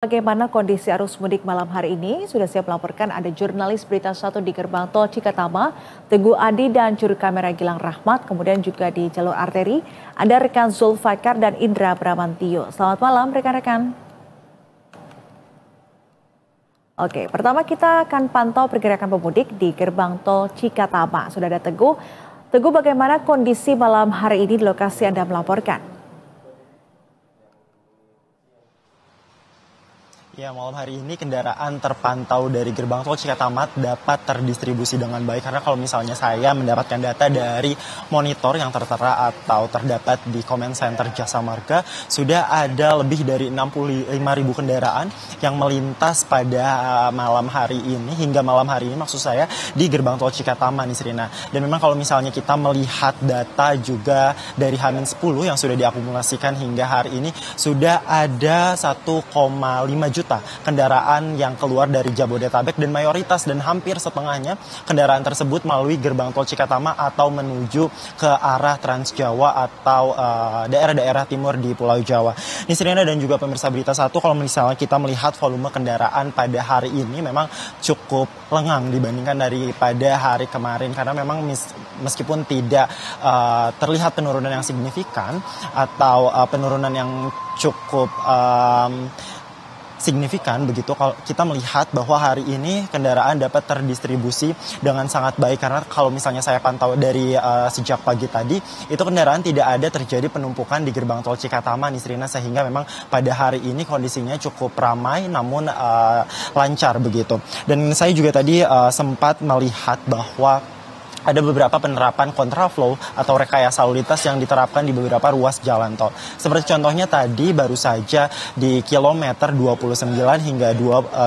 Bagaimana kondisi arus mudik malam hari ini? Sudah siap melaporkan ada jurnalis Berita Satu di gerbang tol Cikatama, Teguh Adi dan juru kamera Gilang Rahmat. Kemudian juga di jalur arteri ada rekan Zulfakar dan Indra Bramantio. Selamat malam rekan-rekan. Oke, pertama kita akan pantau pergerakan pemudik di gerbang tol Cikatama. Sudah ada Teguh. Teguh, bagaimana kondisi malam hari ini di lokasi Anda melaporkan? Ya, malam hari ini kendaraan terpantau dari gerbang tol Cikatama dapat terdistribusi dengan baik. Karena kalau misalnya saya mendapatkan data dari monitor yang tertera atau terdapat di comment center Jasa Marga, sudah ada lebih dari 65.000 kendaraan yang melintas pada malam hari ini, hingga malam hari ini maksud saya, di gerbang tol Cikatama nih Srina. Dan memang kalau misalnya kita melihat data juga dari H-10 yang sudah diakumulasikan hingga hari ini, sudah ada 1,5 juta kendaraan yang keluar dari Jabodetabek, dan mayoritas dan hampir setengahnya kendaraan tersebut melalui gerbang tol Cikatama atau menuju ke arah Trans Jawa atau daerah-daerah timur di Pulau Jawa. Ini Serena dan juga pemirsa Berita Satu, kalau misalnya kita melihat volume kendaraan pada hari ini memang cukup lengang dibandingkan daripada hari kemarin, karena memang meskipun tidak terlihat penurunan yang signifikan atau penurunan yang cukup signifikan begitu, kalau kita melihat bahwa hari ini kendaraan dapat terdistribusi dengan sangat baik. Karena kalau misalnya saya pantau dari sejak pagi tadi, itu kendaraan tidak ada terjadi penumpukan di gerbang tol Cikatama nih Srina, sehingga memang pada hari ini kondisinya cukup ramai namun lancar begitu. Dan saya juga tadi sempat melihat bahwa ada beberapa penerapan kontraflow atau rekayasa lalu lintas yang diterapkan di beberapa ruas jalan tol. Seperti contohnya tadi baru saja di kilometer 29 hingga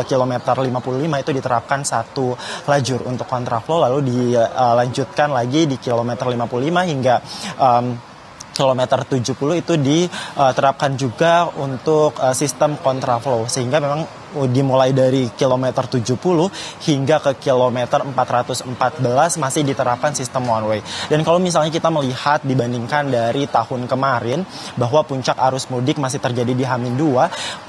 kilometer 55 itu diterapkan satu lajur untuk kontraflow, lalu dilanjutkan lagi di kilometer 55 hingga kilometer 70 itu diterapkan juga untuk sistem kontraflow, sehingga memang dimulai dari kilometer 70 hingga ke kilometer 414 masih diterapkan sistem one way. Dan kalau misalnya kita melihat dibandingkan dari tahun kemarin bahwa puncak arus mudik masih terjadi di H-2,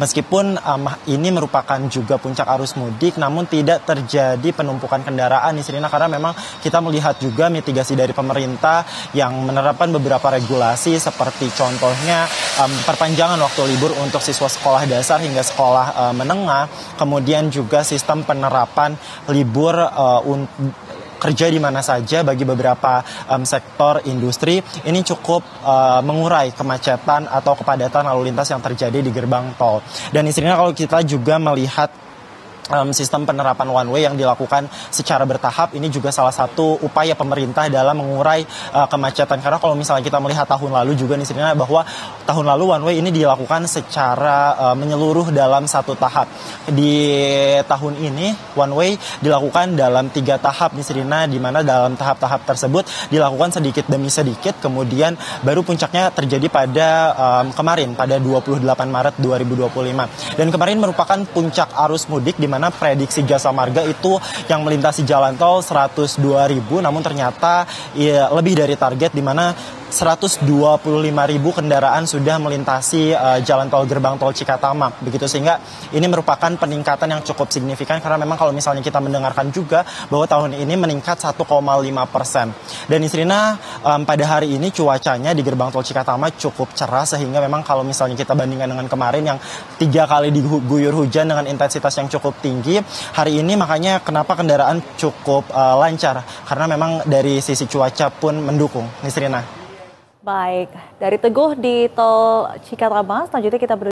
meskipun ini merupakan juga puncak arus mudik, namun tidak terjadi penumpukan kendaraan di sini, karena memang kita melihat juga mitigasi dari pemerintah yang menerapkan beberapa regulasi, seperti contohnya perpanjangan waktu libur untuk siswa sekolah dasar hingga sekolah menengah, kemudian juga sistem penerapan libur kerja di mana saja bagi beberapa sektor industri. Ini cukup mengurai kemacetan atau kepadatan lalu lintas yang terjadi di gerbang tol. Dan istrinya kalau kita juga melihat sistem penerapan one way yang dilakukan secara bertahap, ini juga salah satu upaya pemerintah dalam mengurai kemacetan. Karena kalau misalnya kita melihat tahun lalu juga nih Sirina, bahwa tahun lalu one way ini dilakukan secara menyeluruh dalam satu tahap. Di tahun ini one way dilakukan dalam 3 tahap nih Sirina, di mana dalam tahap-tahap tersebut dilakukan sedikit demi sedikit, kemudian baru puncaknya terjadi pada kemarin pada 28 Maret 2025. Dan kemarin merupakan puncak arus mudik, di mana prediksi Jasa Marga itu yang melintasi jalan tol 102.000, namun ternyata lebih dari target, di mana 125.000 kendaraan sudah melintasi jalan tol gerbang tol Cikatama begitu, sehingga ini merupakan peningkatan yang cukup signifikan, karena memang kalau misalnya kita mendengarkan juga bahwa tahun ini meningkat 1,5%. Dan Isrina, pada hari ini cuacanya di gerbang tol Cikatama cukup cerah, sehingga memang kalau misalnya kita bandingkan dengan kemarin yang 3 kali diguyur hujan dengan intensitas yang cukup tinggi, hari ini makanya kenapa kendaraan cukup lancar, karena memang dari sisi cuaca pun mendukung. Isrina. Baik, dari Teguh di tol Cikatama, selanjutnya kita